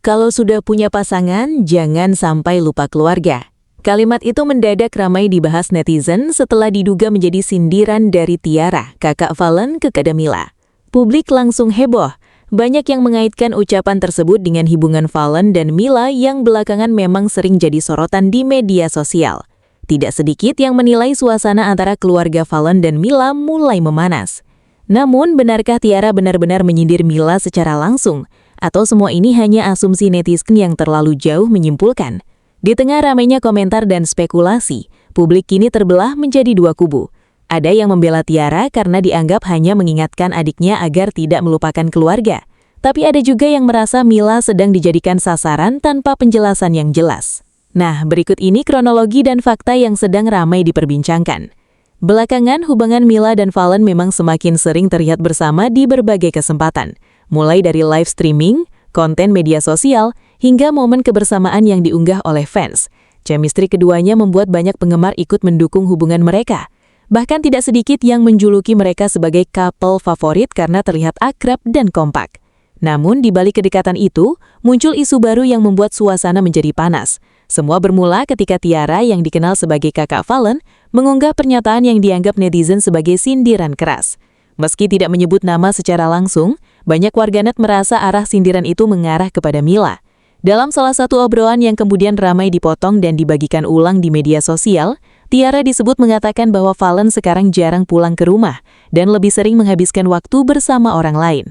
Kalau sudah punya pasangan, jangan sampai lupa keluarga. Kalimat itu mendadak ramai dibahas netizen setelah diduga menjadi sindiran dari Tiara, kakak Fallen ke Mila. Publik langsung heboh. Banyak yang mengaitkan ucapan tersebut dengan hubungan Fallen dan Mila yang belakangan memang sering jadi sorotan di media sosial. Tidak sedikit yang menilai suasana antara keluarga Fallen dan Mila mulai memanas. Namun, benarkah Tiara benar-benar menyindir Mila secara langsung? Atau semua ini hanya asumsi netizen yang terlalu jauh menyimpulkan? Di tengah ramainya komentar dan spekulasi, publik kini terbelah menjadi dua kubu. Ada yang membela Tiara karena dianggap hanya mengingatkan adiknya agar tidak melupakan keluarga. Tapi ada juga yang merasa Mila sedang dijadikan sasaran tanpa penjelasan yang jelas. Nah, berikut ini kronologi dan fakta yang sedang ramai diperbincangkan. Belakangan, hubungan Mila dan Fallen memang semakin sering terlihat bersama di berbagai kesempatan. Mulai dari live streaming, konten media sosial, hingga momen kebersamaan yang diunggah oleh fans. Chemistry keduanya membuat banyak penggemar ikut mendukung hubungan mereka. Bahkan tidak sedikit yang menjuluki mereka sebagai couple favorit karena terlihat akrab dan kompak. Namun di balik kedekatan itu, muncul isu baru yang membuat suasana menjadi panas. Semua bermula ketika Tiara yang dikenal sebagai kakak Fallen mengunggah pernyataan yang dianggap netizen sebagai sindiran keras. Meski tidak menyebut nama secara langsung, banyak warganet merasa arah sindiran itu mengarah kepada Mila. Dalam salah satu obrolan yang kemudian ramai dipotong dan dibagikan ulang di media sosial, Tiara disebut mengatakan bahwa Fallen sekarang jarang pulang ke rumah dan lebih sering menghabiskan waktu bersama orang lain.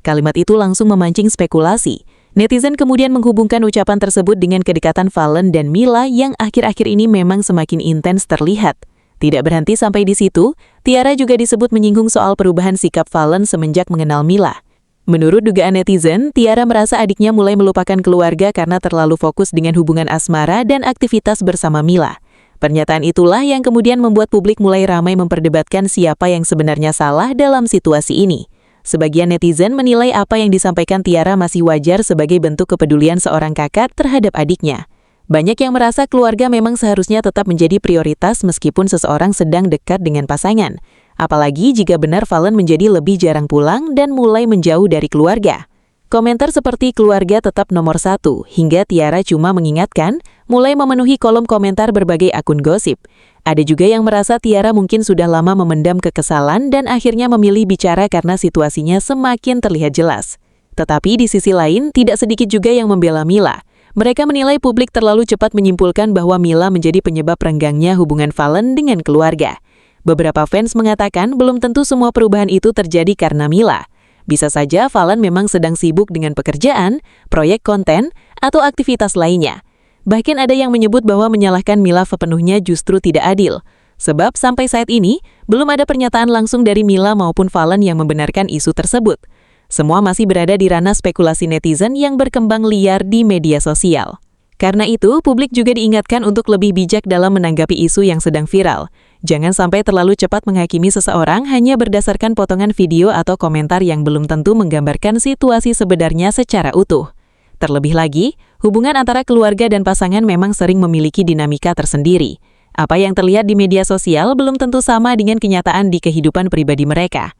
Kalimat itu langsung memancing spekulasi. Netizen kemudian menghubungkan ucapan tersebut dengan kedekatan Fallen dan Mila yang akhir-akhir ini memang semakin intens terlihat. Tidak berhenti sampai di situ, Tiara juga disebut menyinggung soal perubahan sikap Fallen semenjak mengenal Mila. Menurut dugaan netizen, Tiara merasa adiknya mulai melupakan keluarga karena terlalu fokus dengan hubungan asmara dan aktivitas bersama Mila. Pernyataan itulah yang kemudian membuat publik mulai ramai memperdebatkan siapa yang sebenarnya salah dalam situasi ini. Sebagian netizen menilai apa yang disampaikan Tiara masih wajar sebagai bentuk kepedulian seorang kakak terhadap adiknya. Banyak yang merasa keluarga memang seharusnya tetap menjadi prioritas meskipun seseorang sedang dekat dengan pasangan. Apalagi jika benar Fallen menjadi lebih jarang pulang dan mulai menjauh dari keluarga. Komentar seperti keluarga tetap nomor satu, hingga Tiara cuma mengingatkan, mulai memenuhi kolom komentar berbagai akun gosip. Ada juga yang merasa Tiara mungkin sudah lama memendam kekesalan dan akhirnya memilih bicara karena situasinya semakin terlihat jelas. Tetapi di sisi lain, tidak sedikit juga yang membela Mila. Mereka menilai publik terlalu cepat menyimpulkan bahwa Mila menjadi penyebab renggangnya hubungan Fallen dengan keluarga. Beberapa fans mengatakan belum tentu semua perubahan itu terjadi karena Mila. Bisa saja Fallen memang sedang sibuk dengan pekerjaan, proyek konten, atau aktivitas lainnya. Bahkan ada yang menyebut bahwa menyalahkan Mila sepenuhnya justru tidak adil. Sebab sampai saat ini, belum ada pernyataan langsung dari Mila maupun Fallen yang membenarkan isu tersebut. Semua masih berada di ranah spekulasi netizen yang berkembang liar di media sosial. Karena itu, publik juga diingatkan untuk lebih bijak dalam menanggapi isu yang sedang viral. Jangan sampai terlalu cepat menghakimi seseorang hanya berdasarkan potongan video atau komentar yang belum tentu menggambarkan situasi sebenarnya secara utuh. Terlebih lagi, hubungan antara keluarga dan pasangan memang sering memiliki dinamika tersendiri. Apa yang terlihat di media sosial belum tentu sama dengan kenyataan di kehidupan pribadi mereka.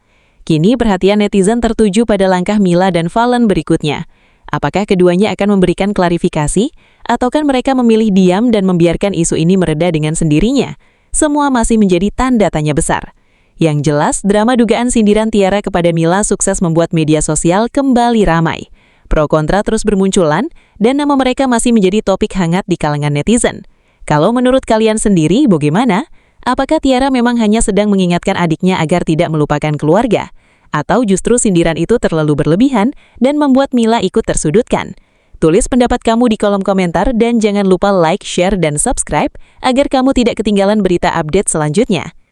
Kini perhatian netizen tertuju pada langkah Mila dan Fallen berikutnya. Apakah keduanya akan memberikan klarifikasi, ataukah mereka memilih diam dan membiarkan isu ini mereda dengan sendirinya? Semua masih menjadi tanda tanya besar. Yang jelas, drama dugaan sindiran Tiara kepada Mila sukses membuat media sosial kembali ramai. Pro kontra terus bermunculan, dan nama mereka masih menjadi topik hangat di kalangan netizen. Kalau menurut kalian sendiri, bagaimana? Apakah Tiara memang hanya sedang mengingatkan adiknya agar tidak melupakan keluarga? Atau justru sindiran itu terlalu berlebihan dan membuat Mila ikut tersudutkan? Tulis pendapat kamu di kolom komentar dan jangan lupa like, share, dan subscribe agar kamu tidak ketinggalan berita update selanjutnya.